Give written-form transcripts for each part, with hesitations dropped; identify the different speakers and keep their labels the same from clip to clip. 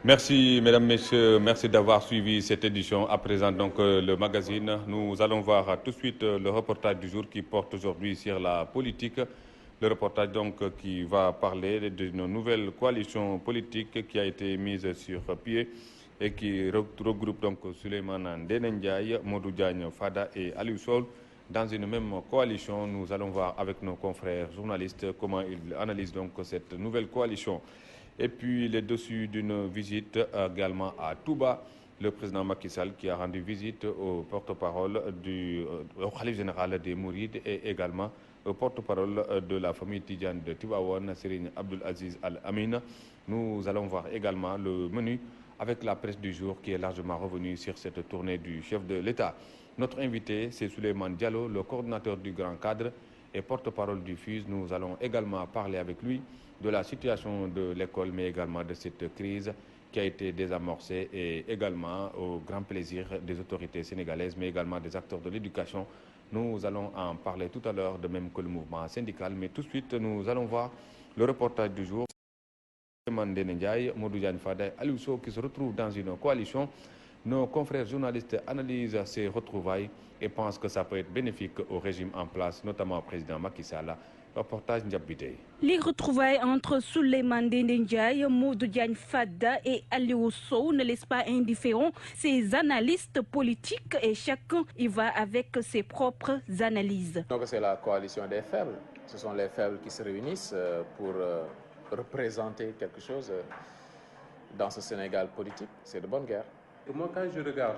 Speaker 1: Merci, mesdames, messieurs, merci d'avoir suivi cette édition. À présent, donc, le magazine. Nous allons voir tout de suite le reportage du jour qui porte aujourd'hui sur la politique. Le reportage, donc, qui va parler d'une nouvelle coalition politique qui a été mise sur pied et qui regroupe donc Souleymane Ndéné Ndiaye, Modou Diagne Fada et Aliou Sow. Dans une même coalition, nous allons voir avec nos confrères journalistes comment ils analysent donc cette nouvelle coalition. Et puis les dessus d'une visite également à Touba, le président Macky Sall qui a rendu visite au porte-parole au khalife général des Mourides et également au porte-parole de la famille Tidjane de Tivaouane, Serigne Abdoul Aziz Al Amin. Nous allons voir également le menu avec la presse du jour qui est largement revenue sur cette tournée du chef de l'État. Notre invité, c'est Souleymane Diallo, le coordinateur du Grand Cadre et porte-parole du FUS. Nous allons également parler avec lui de la situation de l'école, mais également de cette crise qui a été désamorcée et également au grand plaisir des autorités sénégalaises, mais également des acteurs de l'éducation. Nous allons en parler tout à l'heure, de même que le mouvement syndical. Mais tout de suite, nous allons voir le reportage du jour. Ndéné Ndiaye, Modou Diagne Fada et Aliou Sow qui se retrouvent dans une coalition. Nos confrères journalistes analysent ces retrouvailles et pensent que ça peut être bénéfique au régime en place, notamment au président Macky Sall. Reportage Ndiabité.
Speaker 2: Les retrouvailles entre Souleymane Ndéné Ndiaye, Modou Diagne Fada et Aliou Sow ne laissent pas indifférents ces analystes politiques et chacun y va avec ses propres analyses.
Speaker 3: Donc c'est la coalition des faibles. Ce sont les faibles qui se réunissent pour représenter quelque chose dans ce Sénégal politique. C'est de bonne guerre.
Speaker 4: Et moi, quand je regarde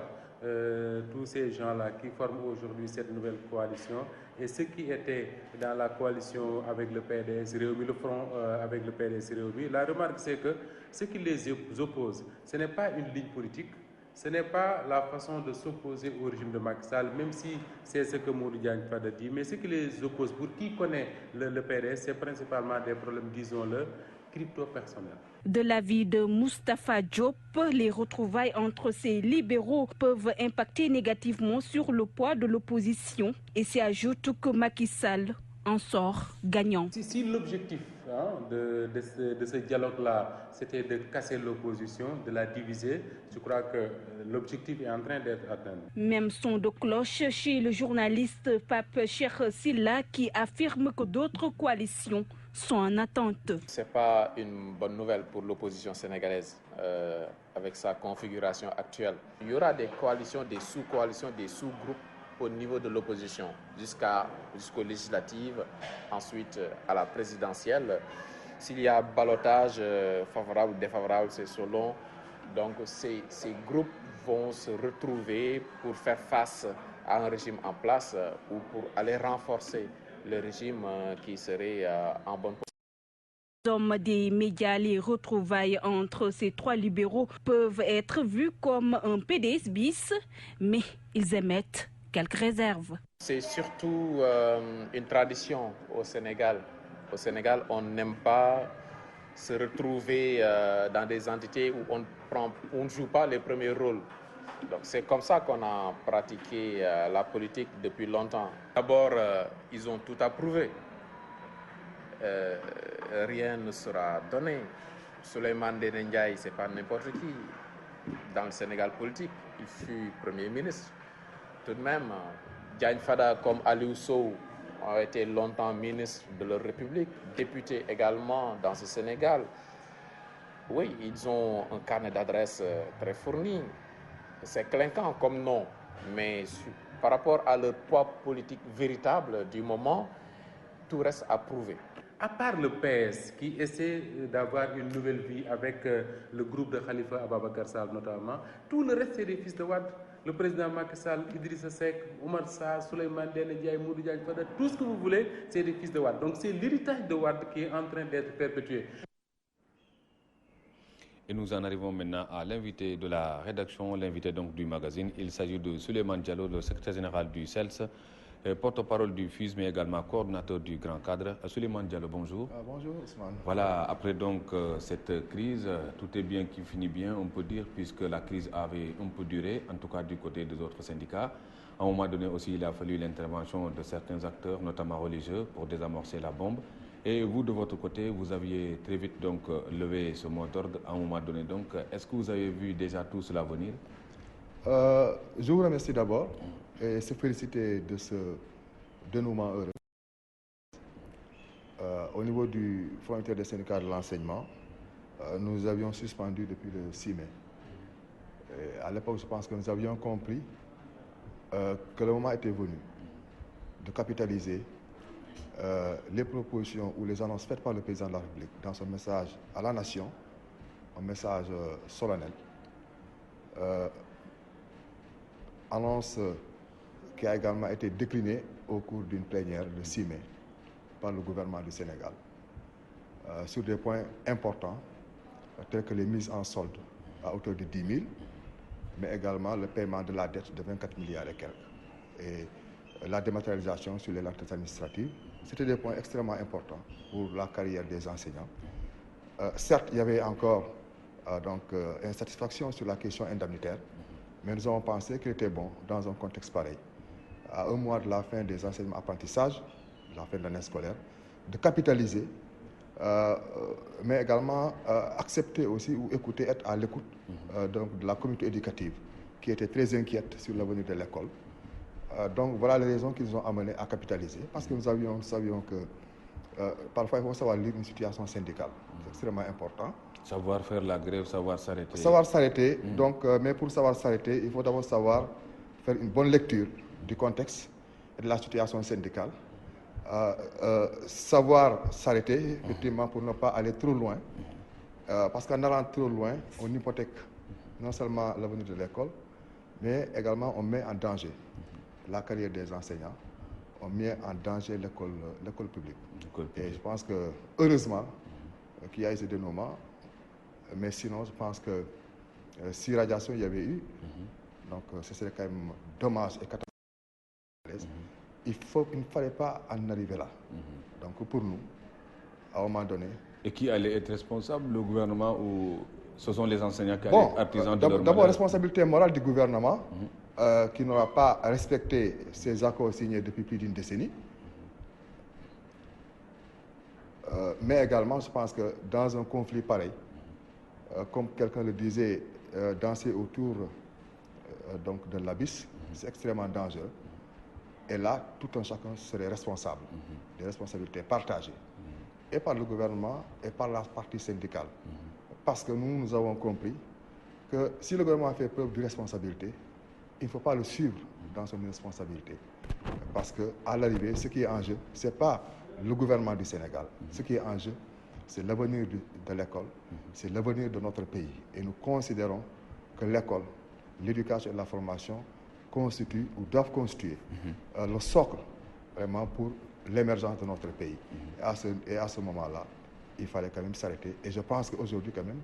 Speaker 4: tous ces gens-là qui forment aujourd'hui cette nouvelle coalition et ceux qui étaient dans la coalition avec le PDS Réumi, le front avec le PDS Réumi, la remarque c'est que ce qui les oppose, ce n'est pas une ligne politique, ce n'est pas la façon de s'opposer au régime de Macky Sall, même si c'est ce que Modou Diagne Fada dit, mais ce qui les oppose, pour qui connaît le PDS, c'est principalement des problèmes, disons-le, crypto-personnels.
Speaker 2: De l'avis de Moustapha Diop, les retrouvailles entre ces libéraux peuvent impacter négativement sur le poids de l'opposition et s'y ajoute que Macky Sall en sort gagnant.
Speaker 4: Si l'objectif de ce dialogue-là, c'était de casser l'opposition, de la diviser, je crois que l'objectif est en train d'être atteint.
Speaker 2: Même son de cloche chez le journaliste Pape Cheikh Silla qui affirme que d'autres coalitions sont en attente.
Speaker 3: Ce n'est pas une bonne nouvelle pour l'opposition sénégalaise avec sa configuration actuelle. Il y aura des coalitions, des sous-coalitions, des sous-groupes au niveau de l'opposition jusqu'aux législatives, ensuite à la présidentielle. S'il y a ballottage favorable ou défavorable, c'est selon. Donc ces groupes vont se retrouver pour faire face à un régime en place ou pour aller renforcer le régime qui serait en bonne position.
Speaker 2: Hommes des médias, les retrouvailles entre ces trois libéraux peuvent être vues comme un PDS bis, mais ils émettent quelques réserves.
Speaker 3: C'est surtout une tradition au Sénégal. Au Sénégal, on n'aime pas se retrouver dans des entités où on ne joue pas les premiers rôles. Donc c'est comme ça qu'on a pratiqué la politique depuis longtemps. D'abord, ils ont tout approuvé. Rien ne sera donné. Souleymane Ndéné Ndiaye, ce n'est pas n'importe qui dans le Sénégal politique. Il fut Premier ministre. Tout de même, Diagne Fada comme Aliou Sow ont été longtemps ministres de leur République, députés également dans ce Sénégal. Oui, ils ont un carnet d'adresses très fourni. C'est clinquant comme nom, mais par rapport à leur poids politique véritable du moment, tout reste à prouver.
Speaker 4: À part le PS qui essaie d'avoir une nouvelle vie avec le groupe de Khalifa Ababacar Sall notamment, tout le reste c'est des fils de Wade. Le président Macky Sall, Idrissa Seck, Oumar Sarr, Souleymane Ndéné Ndiaye, Modou Diagne Fada, tout ce que vous voulez, c'est des fils de Wade. Donc c'est l'héritage de Wade qui est en train d'être perpétué.
Speaker 1: Et nous en arrivons maintenant à l'invité de la rédaction, l'invité donc du magazine. Il s'agit de Souleymane Diallo, le secrétaire général du CELS, porte-parole du FUS, mais également coordinateur du Grand Cadre. Souleymane Diallo, bonjour.
Speaker 5: Bonjour Ousmane.
Speaker 1: Voilà, après donc cette crise, tout est bien qui finit bien, on peut dire, puisque la crise avait un peu duré, en tout cas du côté des autres syndicats. À un moment donné aussi, il a fallu l'intervention de certains acteurs, notamment religieux, pour désamorcer la bombe. Et vous, de votre côté, vous aviez très vite donc levé ce mot d'ordre à un moment donné. Donc, est-ce que vous avez vu déjà tout cela venir?
Speaker 5: Je vous remercie d'abord et se féliciter de ce dénouement heureux. Au niveau du Front unitaire des syndicats de l'enseignement, nous avions suspendu depuis le 6 mai. Et à l'époque, je pense que nous avions compris que le moment était venu de capitaliser les propositions ou les annonces faites par le président de la République dans son message à la nation, un message solennel. Annonce qui a également été déclinée au cours d'une plénière le 6 mai par le gouvernement du Sénégal sur des points importants tels que les mises en solde à hauteur de 10 000, mais également le paiement de la dette de 24 milliards et quelques et la dématérialisation sur les lenteur administratives. C'était des points extrêmement importants pour la carrière des enseignants. Certes, il y avait encore insatisfaction sur la question indemnitaire, mais nous avons pensé qu'il était bon, dans un contexte pareil, à un mois de la fin des enseignements apprentissages, de la fin de l'année scolaire, de capitaliser, mais également accepter aussi ou écouter, être à l'écoute de la communauté éducative, qui était très inquiète sur l'avenir de l'école. Donc voilà les raisons qui nous ont amenés à capitaliser, parce que nous savions que parfois il faut savoir lire une situation syndicale, c'est extrêmement important.
Speaker 1: Savoir faire la grève, savoir s'arrêter.
Speaker 5: Savoir s'arrêter, donc, mais pour savoir s'arrêter, il faut d'abord savoir faire une bonne lecture du contexte et de la situation syndicale. Savoir s'arrêter, effectivement, pour ne pas aller trop loin, parce qu'en allant trop loin, on hypothèque non seulement l'avenir de l'école, mais également on met en danger la carrière des enseignants, on met en danger l'école publique. Et je pense que, heureusement, qu'il y a eu ce dénouement, mais sinon, je pense que si radiation il y avait eu, donc ce serait quand même dommage et catastrophique. Il ne fallait pas en arriver là. Donc pour nous, à un moment donné...
Speaker 1: Et qui allait être responsable, le gouvernement ou ce sont les enseignants qui allaient être artisans de leur malheur?
Speaker 5: D'abord, responsabilité morale du gouvernement qui n'aura pas respecté ces accords signés depuis plus d'une décennie. Mais également, je pense que dans un conflit pareil, comme quelqu'un le disait, danser autour donc de l'abysse, c'est extrêmement dangereux. Et là, tout un chacun serait responsable, des responsabilités partagées, et par le gouvernement et par la partie syndicale. Parce que nous avons compris que si le gouvernement fait preuve de responsabilité, il ne faut pas le suivre dans son irresponsabilité. Parce qu'à l'arrivée, ce qui est en jeu, ce n'est pas le gouvernement du Sénégal. Ce qui est en jeu, c'est l'avenir de l'école, c'est l'avenir de notre pays. Et nous considérons que l'école, l'éducation et la formation constituent ou doivent constituer le socle vraiment pour l'émergence de notre pays. Et à ce moment-là, il fallait quand même s'arrêter. Et je pense qu'aujourd'hui, quand même,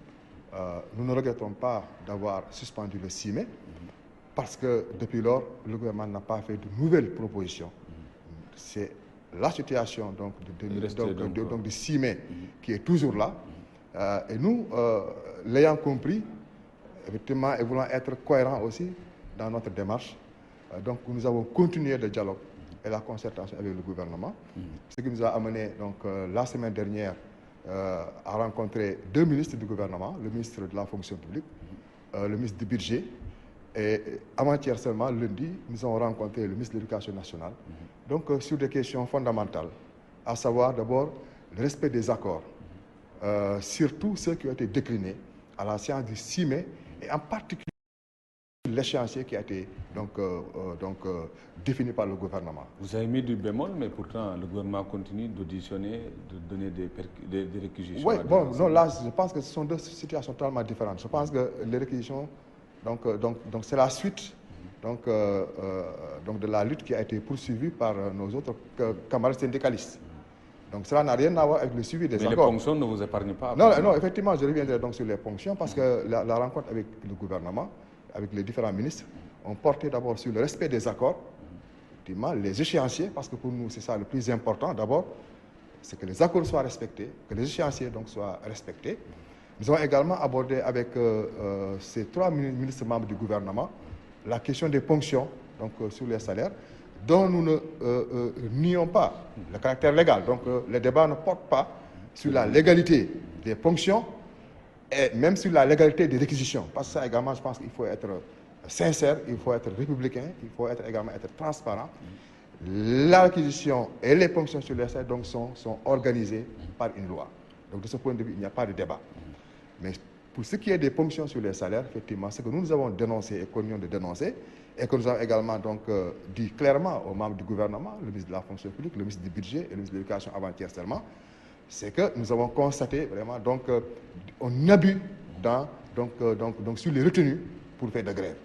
Speaker 5: nous ne regrettons pas d'avoir suspendu le 6 mai, parce que depuis lors, le gouvernement n'a pas fait de nouvelles propositions. C'est la situation donc, du 6 mai qui est toujours là. Et nous, l'ayant compris, effectivement, et voulant être cohérents aussi dans notre démarche, donc nous avons continué le dialogue et la concertation avec le gouvernement, ce qui nous a amené donc, la semaine dernière à rencontrer 2 ministres du gouvernement, le ministre de la fonction publique, le ministre du budget, et avant-hier seulement, lundi, nous avons rencontré le ministre de l'Éducation nationale, donc sur des questions fondamentales, à savoir d'abord le respect des accords, surtout ceux qui ont été déclinés à la séance du 6 mai, et en particulier l'échéancier qui a été défini par le gouvernement.
Speaker 1: Vous avez mis du bémol, mais pourtant le gouvernement continue d'auditionner, de donner des réquisitions.
Speaker 5: Oui, bon, non, là, je pense que ce sont 2 situations totalement différentes. Je pense que les réquisitions, donc c'est la suite donc de la lutte qui a été poursuivie par nos autres camarades syndicalistes. Donc cela n'a rien à voir avec le suivi des accords. Mais
Speaker 1: les ponctions ne vous épargnent pas?
Speaker 5: Non, effectivement, je reviendrai donc sur les ponctions, parce que la rencontre avec le gouvernement, avec les différents ministres, ont porté d'abord sur le respect des accords, effectivement, les échéanciers, parce que pour nous, c'est ça le plus important d'abord, c'est que les accords soient respectés, que les échéanciers donc soient respectés. Nous avons également abordé avec ces 3 ministres membres du gouvernement la question des ponctions donc, sur les salaires, dont nous ne nions pas le caractère légal. Donc le débat ne porte pas sur la légalité des ponctions et même sur la légalité des réquisitions. Parce que ça également, je pense qu'il faut être sincère, il faut être républicain, il faut également être transparent. L'acquisition et les ponctions sur les salaires donc, sont organisées par une loi. Donc de ce point de vue, il n'y a pas de débat. Mais pour ce qui est des ponctions sur les salaires, effectivement, ce que nous avons dénoncé et continuons de dénoncer, et que nous avons également donc, dit clairement aux membres du gouvernement, le ministre de la fonction publique, le ministre du budget et le ministre de l'éducation avant-hier seulement, c'est que nous avons constaté vraiment donc, un abus sur les retenues pour faire de grève.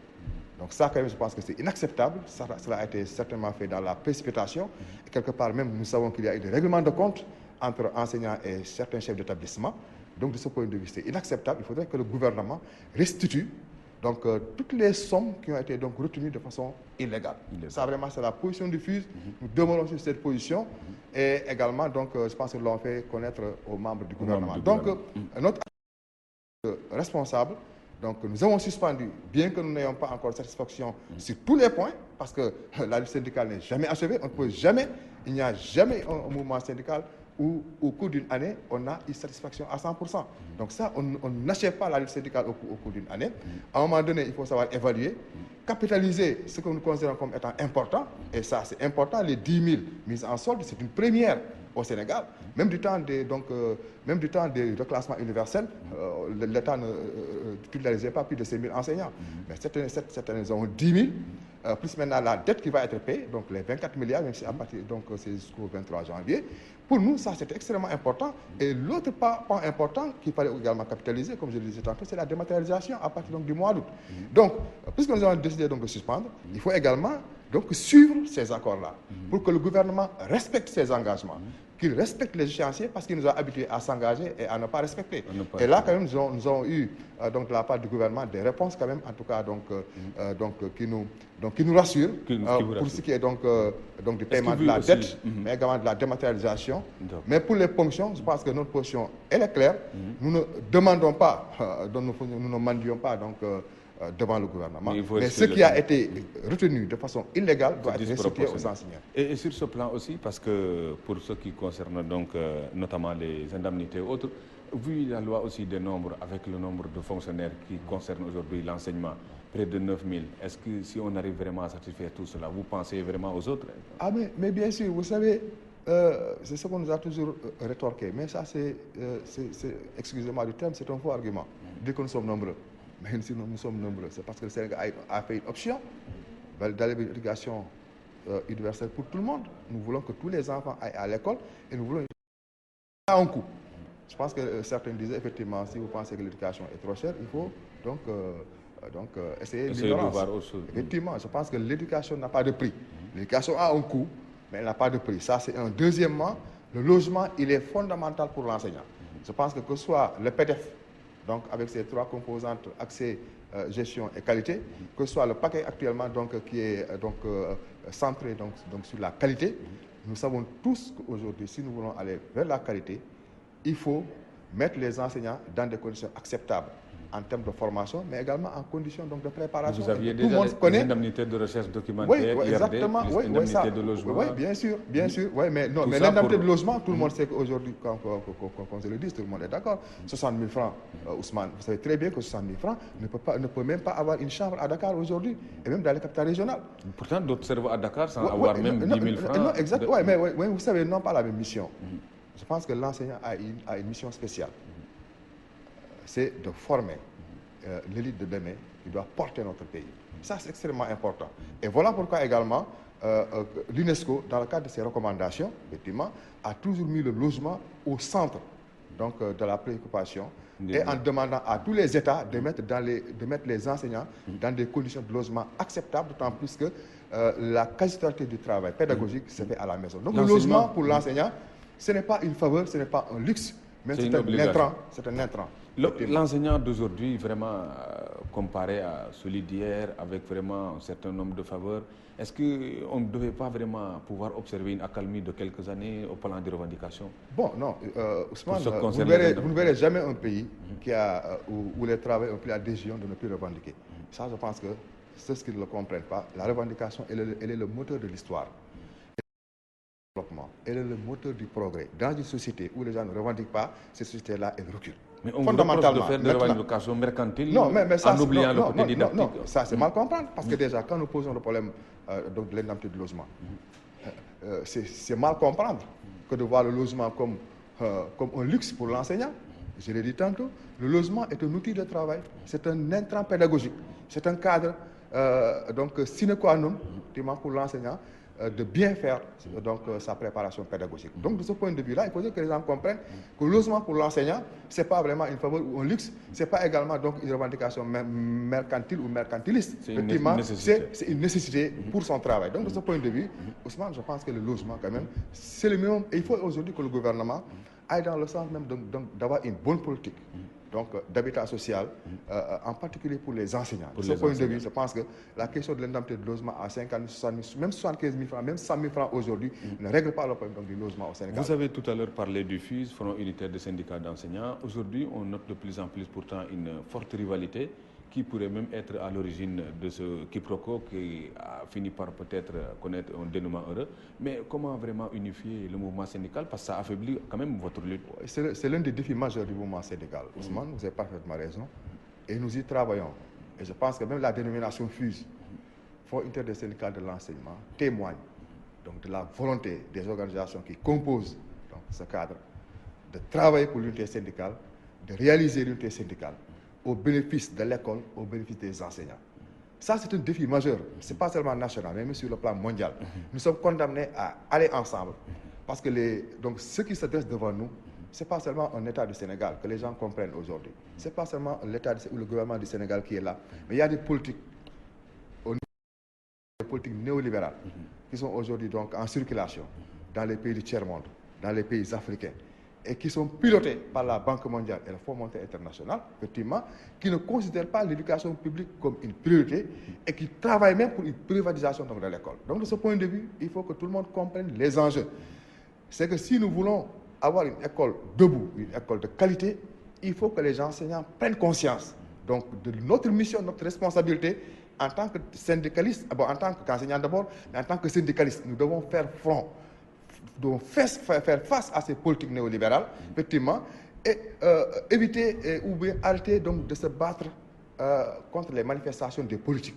Speaker 5: Donc ça, quand même, je pense que c'est inacceptable. Cela a été certainement fait dans la précipitation. Et quelque part même, nous savons qu'il y a eu des règlements de compte entre enseignants et certains chefs d'établissement. Donc de ce point de vue, c'est inacceptable. Il faudrait que le gouvernement restitue donc, toutes les sommes qui ont été donc, retenues de façon illégale. Ça, vraiment, c'est la position du FUSE. Nous demeurons sur cette position. Et également, donc, je pense que nous l'avons fait connaître aux membres du gouvernement. Donc, notre responsable, donc, nous avons suspendu, bien que nous n'ayons pas encore satisfaction sur tous les points, parce que la lutte syndicale n'est jamais achevée. On ne peut jamais, il n'y a jamais un mouvement syndical où, au cours d'une année, on a eu satisfaction à 100%. Donc ça, on n'achève pas la lutte syndicale au cours d'une année. À un moment donné, il faut savoir évaluer, capitaliser ce que nous considérons comme étant important. Et ça, c'est important. Les 10 000 mises en solde, c'est une première au Sénégal. Même du temps des reclassements universels, l'État ne titularisait pas plus de 5 000 enseignants. Mais cette année, nous avons 10 000, plus maintenant la dette qui va être payée, donc les 24 milliards, même si à partir, donc c'est jusqu'au 23 janvier. Pour nous, ça, c'était extrêmement important. Et l'autre point important qu'il fallait également capitaliser, comme je le disais tantôt, c'est la dématérialisation à partir donc, du mois d'août. Donc, puisque nous avons décidé donc, de suspendre, il faut également donc, suivre ces accords-là pour que le gouvernement respecte ses engagements, qu'il respecte les échéanciers parce qu'il nous a habitués à s'engager et à ne pas respecter. Et là, quand même, nous avons eu donc, de la part du gouvernement des réponses, quand même, en tout cas, qui nous rassurent pour ce qui est donc, du paiement de la dette, mais également de la dématérialisation. Mais pour les ponctions, je pense que notre position, elle est claire. Nous ne demandons pas, nous ne mendions pas donc, devant le gouvernement. Mais ce qui a été retenu de façon illégale doit être restitué aux enseignants.
Speaker 1: Et sur ce plan aussi, parce que pour ce qui concerne donc, notamment les indemnités et autres, vu la loi aussi des nombres, avec le nombre de fonctionnaires qui concerne aujourd'hui l'enseignement, près de 9 000, est-ce que si on arrive vraiment à satisfaire tout cela, vous pensez vraiment aux autres?
Speaker 5: Ah mais bien sûr, vous savez, c'est ce qu'on nous a toujours rétorqué. Mais ça, excusez-moi du terme, c'est un faux argument. Dès que nous sommes nombreux. Mais si nous sommes nombreux, c'est parce que le Sénégal a fait une option d'aller vers l'éducation universelle pour tout le monde. Nous voulons que tous les enfants aillent à l'école et nous voulons à un coût. Je pense que certains disaient effectivement, si vous pensez que l'éducation est trop chère, il faut donc essayer l'ignorance. Effectivement, je pense que l'éducation n'a pas de prix. L'éducation a un coût, mais elle n'a pas de prix. Ça, c'est un. Deuxièmement, le logement, il est fondamental pour l'enseignant. Je pense que ce soit le PDF, donc avec ces trois composantes, accès, gestion et qualité, que ce soit le paquet actuellement donc, qui est centré donc, sur la qualité, nous savons tous qu'aujourd'hui, si nous voulons aller vers la qualité, il faut mettre les enseignants dans des conditions acceptables en termes de formation, mais également en conditions donc, de préparation.
Speaker 1: Vous aviez déjà les indemnités de recherche documentaire,
Speaker 5: oui, exactement,
Speaker 1: les indemnités de logement.
Speaker 5: Oui, bien sûr, oui, mais l'indemnité de logement, tout le monde sait qu'aujourd'hui, quand je le dis, tout le monde est d'accord. 60 000 francs, Ousmane, vous savez très bien que 60 000 francs ne peut même pas avoir une chambre à Dakar aujourd'hui, et même dans les capitales régionales.
Speaker 1: Pourtant, d'autres servent à Dakar sans avoir même 10 000 francs.
Speaker 5: Non, exactement, mais vous savez, non pas la même mission. Je pense que l'enseignant a une mission spéciale. C'est de former l'élite de demain qui doit porter notre pays. Ça, c'est extrêmement important. Et voilà pourquoi également l'UNESCO, dans le cadre de ses recommandations, effectivement, a toujours mis le logement au centre donc, de la préoccupation et en demandant à tous les États de mettre les enseignants dans des conditions de logement acceptables, d'autant plus que la quasi-totalité du travail pédagogique se fait à la maison. Donc le logement pour l'enseignant, ce n'est pas une faveur, ce n'est pas un luxe, mais c'est un intrant.
Speaker 1: L'enseignant d'aujourd'hui, vraiment, comparé à celui d'hier, avec vraiment un certain nombre de faveurs, est-ce qu'on ne devait pas vraiment pouvoir observer une accalmie de quelques années au plan des revendications?
Speaker 5: Bon, non, Ousmane, vous ne verrez jamais un pays où les travailleurs ont pris la décision de ne plus revendiquer. Ça, je pense que ceux qui ne le comprennent pas, la revendication, elle est le moteur de l'histoire. Elle est le moteur du progrès. Dans une société où les gens ne revendiquent pas, cette société-là, elle recule.
Speaker 1: Mais on vous reproche de faire des revendications mercantiles en oubliant le côté didactique.
Speaker 5: Non, ça c'est mal comprendre. Parce que déjà, quand nous posons le problème de l'indemnité de logement, c'est mal comprendre que de voir le logement comme un luxe pour l'enseignant. Je l'ai dit tantôt, le logement est un outil de travail, c'est un intrant pédagogique, c'est un cadre donc sine qua non pour l'enseignant de bien faire donc, sa préparation pédagogique. Donc de ce point de vue-là, il faut que les gens comprennent que le logement pour l'enseignant, ce n'est pas vraiment une faveur ou un luxe, ce n'est pas également donc, une revendication mercantile ou mercantiliste.
Speaker 1: C'est une nécessité
Speaker 5: pour son travail. Donc de ce point de vue, Ousmane, je pense que le logement quand même, c'est le minimum. Et il faut aujourd'hui que le gouvernement aille dans le sens même d'avoir une bonne politique. Donc d'habitat social, en particulier pour les enseignants. De ce point de vue, je pense que la question de l'indemnité de logement à 50 000, 60 000, même 75 000 francs, même 100 000 francs aujourd'hui, ne règle pas le problème du logement au Sénégal.
Speaker 1: Vous avez tout à l'heure parlé du FUS, Front unitaire des syndicats d'enseignants. Aujourd'hui, on note de plus en plus pourtant une forte rivalité qui pourrait même être à l'origine de ce quiproquo qui a fini par peut-être connaître un dénouement heureux. Mais comment vraiment unifier le mouvement syndical? Parce que ça affaiblit quand même votre lutte.
Speaker 5: C'est l'un des défis majeurs du mouvement syndical. Ousmane, vous avez parfaitement raison. Et nous y travaillons. Et je pense que même la dénomination FUS, Fonds unitaire des syndicats de l'enseignement, témoigne donc, de la volonté des organisations qui composent donc, ce cadre de travailler pour l'unité syndicale, de réaliser l'unité syndicale au bénéfice de l'école, au bénéfice des enseignants. Ça, c'est un défi majeur. Ce n'est pas seulement national, mais même sur le plan mondial. Nous sommes condamnés à aller ensemble. Parce que donc, ce qui se dresse devant nous, ce n'est pas seulement un État du Sénégal que les gens comprennent aujourd'hui. Ce n'est pas seulement l'État ou le gouvernement du Sénégal qui est là. Mais il y a des politiques, des politiques néolibérales qui sont aujourd'hui donc en circulation dans les pays du tiers-monde, dans les pays africains, et qui sont pilotés par la Banque mondiale et le Fonds monétaire international, effectivement, qui ne considèrent pas l'éducation publique comme une priorité et qui travaillent même pour une privatisation de l'école. Donc, de ce point de vue, il faut que tout le monde comprenne les enjeux. C'est que si nous voulons avoir une école debout, une école de qualité, il faut que les enseignants prennent conscience donc, de notre mission, notre responsabilité en tant que syndicaliste, en tant qu'enseignant d'abord, mais en tant que syndicaliste, nous devons faire front. Donc faire face à ces politiques néolibérales, effectivement, et éviter ou bien arrêter donc, de se battre contre les manifestations des politiques,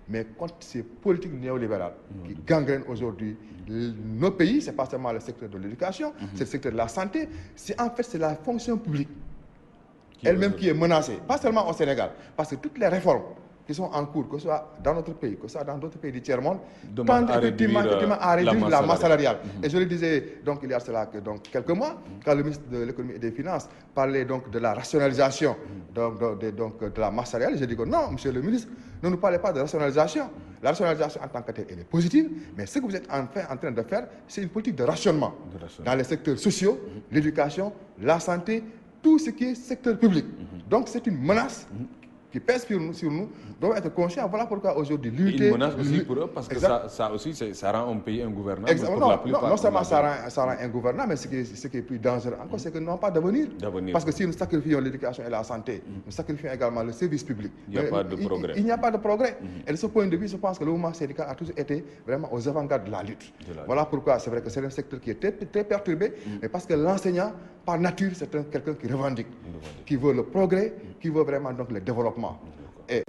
Speaker 5: mais contre ces politiques néolibérales qui gangrènent aujourd'hui nos pays. Ce n'est pas seulement le secteur de l'éducation, c'est le secteur de la santé, en fait c'est la fonction publique elle-même qui est menacée, pas seulement au Sénégal, parce que toutes les réformes qui sont en cours, que ce soit dans notre pays, que ce soit dans d'autres pays du tiers-monde, tendent effectivement à réduire la masse salariale. Et je le disais donc, il y a cela quelques mois, quand le ministre de l'économie et des finances parlait donc, de la rationalisation de la masse salariale, j'ai dit que non, monsieur le ministre, ne nous parlez pas de rationalisation. La rationalisation en tant que telle, elle est positive, mais ce que vous êtes en train de faire, c'est une politique de rationnement dans les secteurs sociaux, l'éducation, la santé, tout ce qui est secteur public. Donc c'est une menace qui pèse sur nous, doivent être conscients. Voilà pourquoi aujourd'hui l'unité...
Speaker 1: Une menace aussi pour eux, parce que ça aussi, ça rend un pays ingouvernable.
Speaker 5: Non seulement ça rend ingouvernable, mais ce qui est plus dangereux encore, c'est que nous n'avons pas d'avenir. Parce que si nous sacrifions l'éducation et la santé, nous sacrifions également le service public.
Speaker 1: Il n'y a pas de progrès.
Speaker 5: Il n'y a pas de progrès. Et de ce point de vue, je pense que le mouvement syndical a toujours été vraiment aux avant-gardes de la lutte. Voilà pourquoi c'est vrai que c'est un secteur qui est très perturbé, mais parce que l'enseignant, par nature, c'est quelqu'un qui revendique, qui veut le progrès, qui veut vraiment donc le développement. Et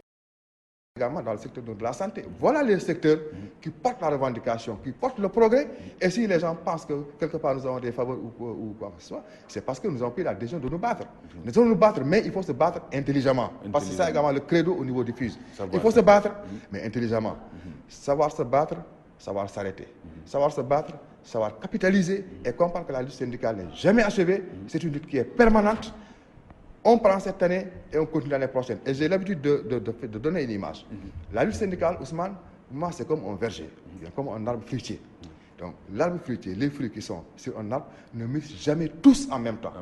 Speaker 5: également dans le secteur de la santé. Voilà les secteurs qui portent la revendication, qui portent le progrès. Et si les gens pensent que quelque part nous avons des faveurs ou quoi que ce soit, c'est parce que nous avons pris la décision de nous battre. Nous devons nous battre, mais il faut se battre intelligemment. Parce que c'est ça également le credo au niveau du FUS. Il faut se battre, mais intelligemment. Savoir se battre, savoir s'arrêter. Savoir se battre, savoir capitaliser et comprendre que la lutte syndicale n'est jamais achevée. C'est une lutte qui est permanente. On prend cette année et on continue l'année prochaine. Et j'ai l'habitude de donner une image. La lutte syndicale, Ousmane, moi, c'est comme un verger, comme un arbre fruitier. Donc, l'arbre fruitier, les fruits qui sont sur un arbre, ne mûrissent jamais tous en même temps.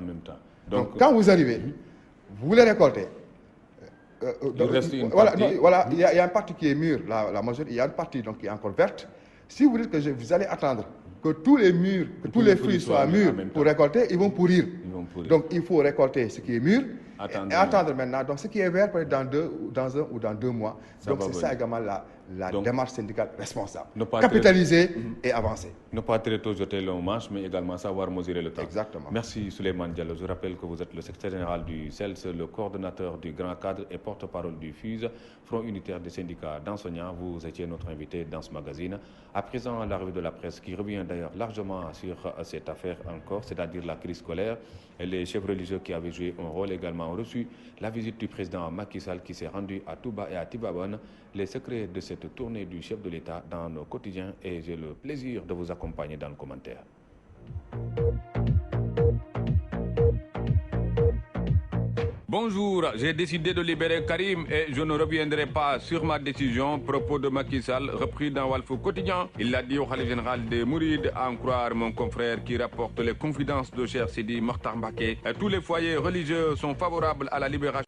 Speaker 5: Donc quand vous arrivez, vous les récoltez. Voilà, il y a une partie qui est mûre, la majorité, il y a une partie donc, qui est encore verte. Si vous dites que vous allez attendre que tous les mûrs, que tous les fruits soient mûrs pour récolter, ils vont pourrir. Donc il faut récolter ce qui est mûr attendre maintenant. Donc ce qui est vert peut être dans un ou dans 2 mois. Donc c'est ça également la démarche syndicale responsable. Capitaliser et avancer.
Speaker 1: Ne pas très tôt jeter le manche, mais également savoir mesurer le temps.
Speaker 5: Exactement.
Speaker 1: Merci Souleymane Diallo. Je rappelle que vous êtes le secrétaire général du CELS, le coordonnateur du Grand Cadre et porte-parole du FUSE, Front unitaire des syndicats d'enseignants. Vous étiez notre invité dans ce magazine. À présent, la revue de la presse qui revient d'ailleurs largement sur cette affaire encore, c'est-à-dire la crise scolaire. Et les chefs religieux qui avaient joué un rôle également ont reçu la visite du président Macky Sall qui s'est rendu à Touba et à Tivaouane. Les secrets de cette tournée du chef de l'État dans nos quotidiens et j'ai le plaisir de vous accompagner dans le commentaire. Bonjour, j'ai décidé de libérer Karim et je ne reviendrai pas sur ma décision. Propos de Macky Sall repris dans Walf Quotidien. Il l'a dit au khalife général des Mourides, à en croire mon confrère qui rapporte les confidences de Cheikh Sidi Mokhtar Mbacké. Tous les foyers religieux sont favorables à la libération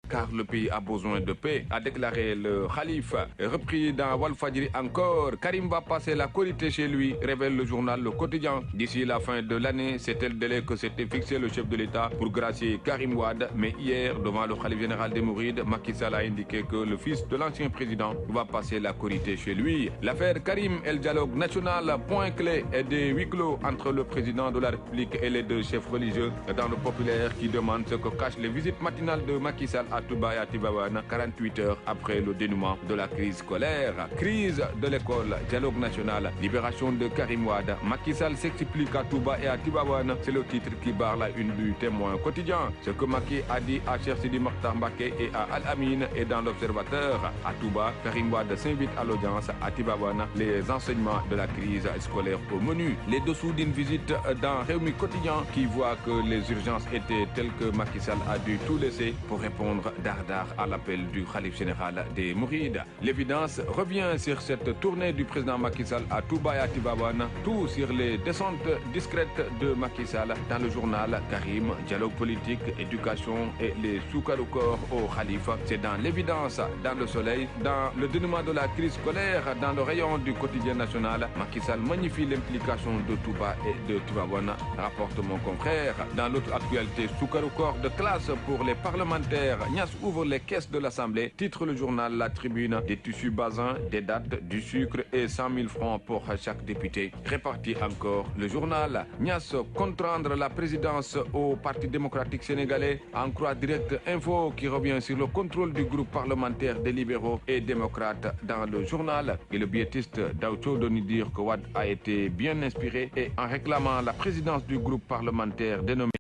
Speaker 1: car le pays a besoin de paix, a déclaré le khalife. Repris dans Walfadjri encore, Karim va passer la Korité chez lui, révèle le journal Le Quotidien. D'ici la fin de l'année, c'était le délai que s'était fixé le chef de l'État pour gracier Karim Wade. Mais hier, devant le khalife général des Mourides, Macky Sall a indiqué que le fils de l'ancien président va passer la Korité chez lui. L'affaire Karim et le dialogue national, point clé est des huis clos entre le président de la République et les 2 chefs religieux dans le populaire qui demande ce que cachent les visites matinales de Macky Sall à Touba et à Tivaouane, 48 heures après le dénouement de la crise scolaire. Crise de l'école, dialogue national, libération de Karim Wade. Macky Sall s'explique à Touba et à Tivaouane. C'est le titre qui barre la une du Témoin quotidien. Ce que Macky a dit à Cheikh Sidi Mokhtar Mbacké et à Al-Amin et dans l'Observateur. À Touba, Karim Wade s'invite à l'audience. À Tivaouane, les enseignements de la crise scolaire au menu. Les dessous d'une visite dans Réumi Quotidien qui voit que les urgences étaient telles que Macky Sall a dû tout laisser pour répondre d'ardard à l'appel du khalife général des Mourides. L'évidence revient sur cette tournée du président Macky Sall à Touba et à Tivaouane. Tout sur les descentes discrètes de Macky Sall dans le journal Karim, dialogue politique, éducation et les soukaroukors au khalife. C'est dans l'évidence, dans le soleil, dans le dénouement de la crise scolaire, dans le rayon du quotidien national. Macky Sall magnifie l'implication de Touba et de Tivaouane, rapporte mon confrère. Dans l'autre actualité, soukaroukors de classe pour les parlementaires. Niass ouvre les caisses de l'Assemblée, titre le journal La Tribune, des tissus basins, des dates, du sucre et 100 000 francs pour chaque député. Réparti encore le journal. Niass contraindre la présidence au Parti démocratique sénégalais. En croix direct info qui revient sur le contrôle du groupe parlementaire des libéraux et démocrates dans le journal. Et le biétiste Daoucho de nous dire que Wade a été bien inspiré et en réclamant la présidence du groupe parlementaire dénommé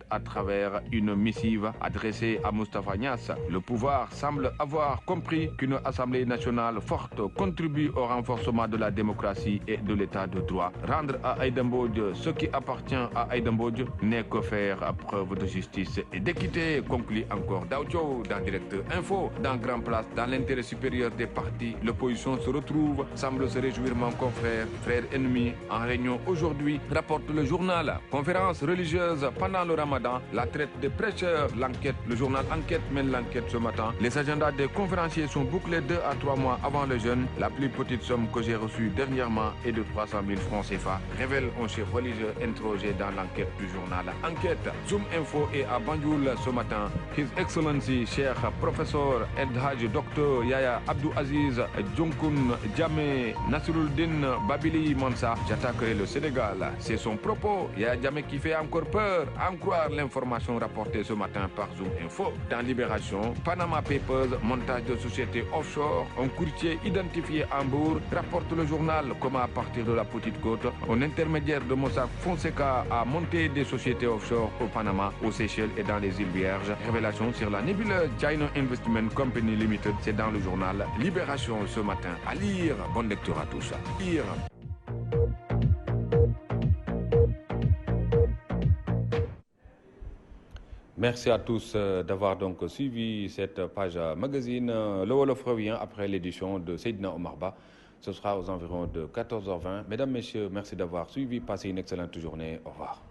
Speaker 1: à travers une missive adressée à Moustapha Niasse. Le pouvoir semble avoir compris qu'une Assemblée nationale forte contribue au renforcement de la démocratie et de l'état de droit. Rendre à Aïda Mbodj ce qui appartient à Aïda Mbodj n'est que faire preuve de justice et d'équité, conclut encore Daoucho dans Direct Info. Dans Grand Place, dans l'intérêt supérieur des partis, l'opposition se retrouve, semble se réjouir mon confrère, frère ennemi, en réunion aujourd'hui, rapporte le journal. Conférence religieuse pendant le Ramadan, la traite des prêcheurs, l'enquête, le journal Enquête mène l'enquête ce matin. Les agendas des conférenciers sont bouclés 2 à 3 mois avant le jeûne. La plus petite somme que j'ai reçue dernièrement est de 300 000 francs CFA, révèle un chef religieux interrogé dans l'enquête du journal Enquête. Zoom Info est à Banjul ce matin. His Excellency Cheikh Professeur Edhaj Dr Yaya Abdou Aziz Djonkun Djamé Nasiruddin Babili Mansa. J'attaquerai le Sénégal. C'est son propos. Yaya Djamé qui fait encore peur. Croire l'information rapportée ce matin par Zoom Info. Dans Libération, Panama Papers, montage de sociétés offshore, un courtier identifié à Hambourg, rapporte le journal comment à partir de la Petite Côte, un intermédiaire de Mossack Fonseca a monté des sociétés offshore au Panama, aux Seychelles et dans les îles Vierges. Révélation sur la nébuleuse China Investment Company Limited, c'est dans le journal Libération ce matin. À lire, bonne lecture à tous. À lire. Merci à tous d'avoir donc suivi cette page magazine. Le Wolof revient après l'édition de Seydina Omar Ba. Ce sera aux environs de 14h20. Mesdames, Messieurs, merci d'avoir suivi. Passez une excellente journée. Au revoir.